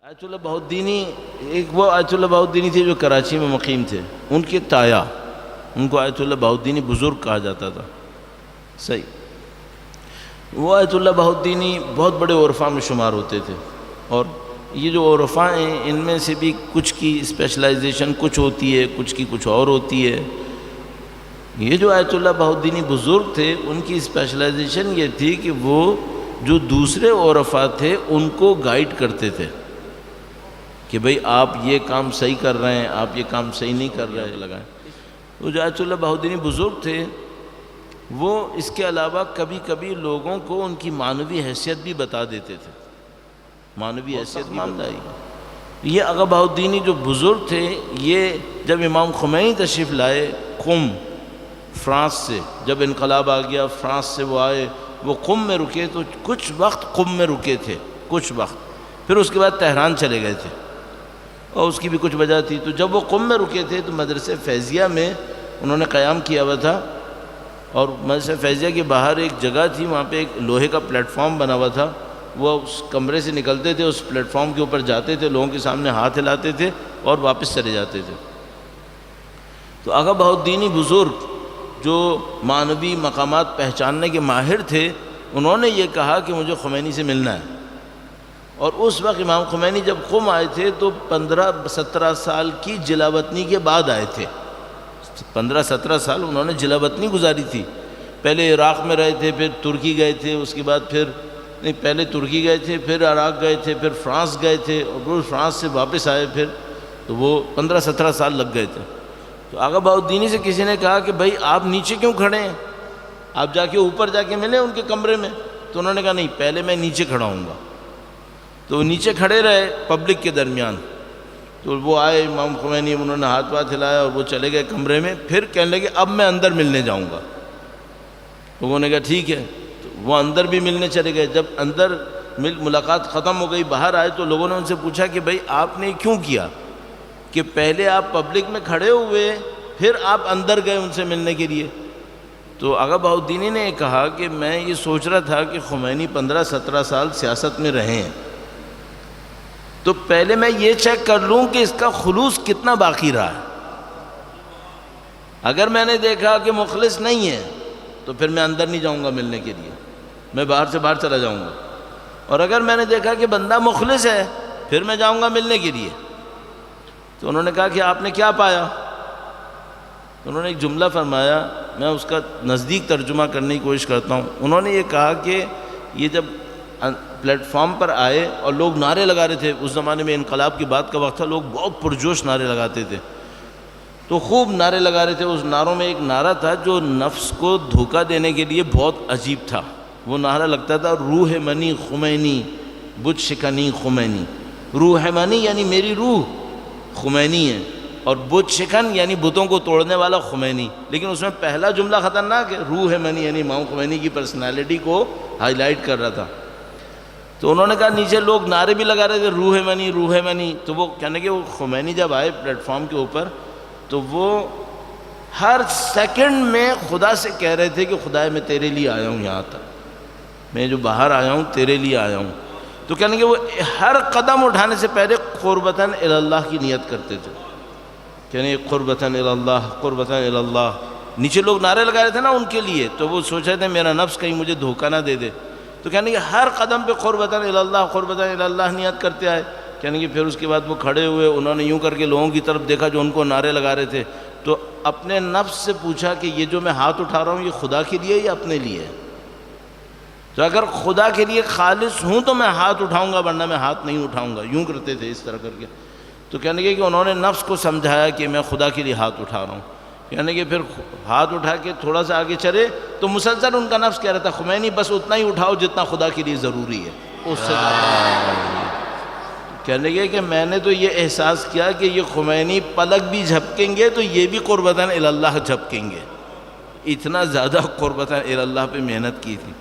آیت اللہ بہاؤالدینی، ایک وہ آیت اللہ بہاؤالدینی تھے جو کراچی میں مقیم تھے، ان کے تایا، ان کو آیت اللہ بہاؤالدینی بزرگ کہا جاتا تھا. صحیح. وہ آیت اللہ بہاؤالدینی بہت بڑے عرفاء میں شمار ہوتے تھے، اور یہ جو عرفاء ہیں ان میں سے بھی کچھ کی اسپیشلائزیشن کچھ ہوتی ہے، کچھ کی کچھ اور ہوتی ہے. یہ جو آیت اللہ بہاؤالدینی بزرگ تھے ان کی اسپیشلائزیشن یہ تھی کہ وہ جو دوسرے عرفاء تھے ان کو گائیڈ کرتے تھے کہ بھئی آپ یہ کام صحیح کر رہے ہیں، آپ یہ کام صحیح نہیں کر رہے لگائیں. تو جو آیت اللہ بہاؤالدینی بزرگ تھے وہ اس کے علاوہ کبھی کبھی لوگوں کو ان کی معنوی حیثیت بھی بتا دیتے تھے. معنوی حیثیت معاملہ ہے یہ. آغا بہاؤالدینی جو بزرگ تھے، یہ جب امام خمینی تشریف لائے قم فرانس سے، جب انقلاب آ گیا فرانس سے وہ آئے، وہ قم میں رکے تو کچھ وقت قم میں رکے تھے، کچھ وقت، پھر اس کے بعد تہران چلے گئے تھے، اور اس کی بھی کچھ وجہ تھی. تو جب وہ قم میں رکے تھے تو مدرسہ فیضیہ میں انہوں نے قیام کیا ہوا تھا، اور مدرسہ فیضیہ کے باہر ایک جگہ تھی، وہاں پہ ایک لوہے کا پلیٹ فارم بنا ہوا تھا. وہ اس کمرے سے نکلتے تھے، اس پلیٹ فارم کے اوپر جاتے تھے، لوگوں کے سامنے ہاتھ ہلاتے تھے اور واپس چلے جاتے تھے. تو آغا بہاؤالدینی بزرگ جو معنوی مقامات پہچاننے کے ماہر تھے، انہوں نے یہ کہا کہ مجھے خمینی سے ملنا ہے. اور اس وقت امام خمینی جب قم آئے تھے تو 15-17 سال کی جلا وطنی کے بعد آئے تھے. 15-17 سال انہوں نے جلا وطنی گزاری تھی. پہلے عراق میں رہے تھے، پھر ترکی گئے تھے، اس کے بعد پہلے ترکی گئے تھے، پھر عراق گئے تھے، پھر فرانس گئے تھے، اور پھر فرانس سے واپس آئے. پھر تو وہ 15-17 سال لگ گئے تھے. تو آغا بہاؤالدینی سے کسی نے کہا کہ بھائی آپ نیچے کیوں کھڑے ہیں، آپ جا کے اوپر جا کے ملیں ان کے کمرے میں. تو انہوں نے کہا نہیں، پہلے میں نیچے کھڑا ہوں گا. تو وہ نیچے کھڑے رہے پبلک کے درمیان. تو وہ آئے امام خمینی، انہوں نے ہاتھ واتھ ہلایا اور وہ چلے گئے کمرے میں. پھر کہنے لگے اب میں اندر ملنے جاؤں گا. تو وہ نے کہا ٹھیک ہے. تو وہ اندر بھی ملنے چلے گئے. جب اندر ملاقات ختم ہو گئی، باہر آئے تو لوگوں نے ان سے پوچھا کہ بھائی آپ نے کیوں کیا کہ پہلے آپ پبلک میں کھڑے ہوئے پھر آپ اندر گئے ان سے ملنے کے لیے. تو آغا بہاؤالدینی نے کہا کہ میں یہ سوچ رہا تھا کہ خمینی 15-17 سال سیاست میں رہے ہیں، تو پہلے میں یہ چیک کر لوں کہ اس کا خلوص کتنا باقی رہا ہے. اگر میں نے دیکھا کہ مخلص نہیں ہے تو پھر میں اندر نہیں جاؤں گا ملنے کے لیے، میں باہر سے باہر چلا جاؤں گا. اور اگر میں نے دیکھا کہ بندہ مخلص ہے پھر میں جاؤں گا ملنے کے لیے. تو انہوں نے کہا کہ آپ نے کیا پایا؟ تو انہوں نے ایک جملہ فرمایا، میں اس کا نزدیک ترجمہ کرنے کی کوشش کرتا ہوں. انہوں نے یہ کہا کہ یہ جب پلیٹ فارم پر آئے اور لوگ نعرے لگا رہے تھے، اس زمانے میں انقلاب کی بات کا وقت تھا، لوگ بہت پرجوش نعرے لگاتے تھے، تو خوب نعرے لگا رہے تھے. اس نعروں میں ایک نعرہ تھا جو نفس کو دھوکہ دینے کے لیے بہت عجیب تھا. وہ نعرہ لگتا تھا روح منی خمینی بت شکنی خمینی. روح منی یعنی میری روح خمینی ہے، اور بت شکن یعنی بتوں کو توڑنے والا خمینی. لیکن اس میں پہلا جملہ خطرناک ہے، روح منی یعنی امام خمینی کی پرسنالٹی کو ہائی لائٹ کر رہا تھا. تو انہوں نے کہا نیچے لوگ نعرے بھی لگا رہے تھے روح منی روح منی. تو وہ کہنے کہ وہ خمینی جب آئے پلیٹ فارم کے اوپر تو وہ ہر سیکنڈ میں خدا سے کہہ رہے تھے کہ خدا میں تیرے لیے آیا ہوں، یہاں تک میں جو باہر آیا ہوں تیرے لیے آیا ہوں. تو کہنے کہ وہ ہر قدم اٹھانے سے پہلے قربتاً الی اللہ کی نیت کرتے تھے، کہنے قربتاً الی اللہ قربتاً الی اللہ. نیچے لوگ نعرے لگا رہے تھے نا ان کے لیے، تو وہ سوچ رہے تھے میرا نفس کہیں مجھے دھوکہ نہ دے دے. تو کہنے کہ ہر قدم پہ قربتاً الی اللہ قربتاً الی اللہ نیت کرتے آئے. کہنے کہ پھر اس کے بعد وہ کھڑے ہوئے، انہوں نے یوں کر کے لوگوں کی طرف دیکھا جو ان کو نعرے لگا رہے تھے، تو اپنے نفس سے پوچھا کہ یہ جو میں ہاتھ اٹھا رہا ہوں یہ خدا کے لیے یا اپنے لیے ہے؟ تو اگر خدا کے لیے خالص ہوں تو میں ہاتھ اٹھاؤں گا، ورنہ میں ہاتھ نہیں اٹھاؤں گا. یوں کرتے تھے اس طرح کر کے. تو کہنے کہ انہوں نے نفس کو سمجھایا کہ میں خدا کے لیے ہاتھ اٹھا رہا ہوں. یعنی کہ پھر ہاتھ اٹھا کے تھوڑا سا آگے چلے تو مسلسل ان کا نفس کہہ رہا تھا خمینی بس اتنا ہی اٹھاؤ جتنا خدا کے لیے ضروری ہے، اس سے کہنے لگے کہ میں نے تو یہ احساس کیا کہ یہ خمینی پلک بھی جھپکیں گے تو یہ بھی قربتاً الی اللہ جھپکیں گے. اتنا زیادہ قربتاً الی اللہ پہ محنت کی تھی.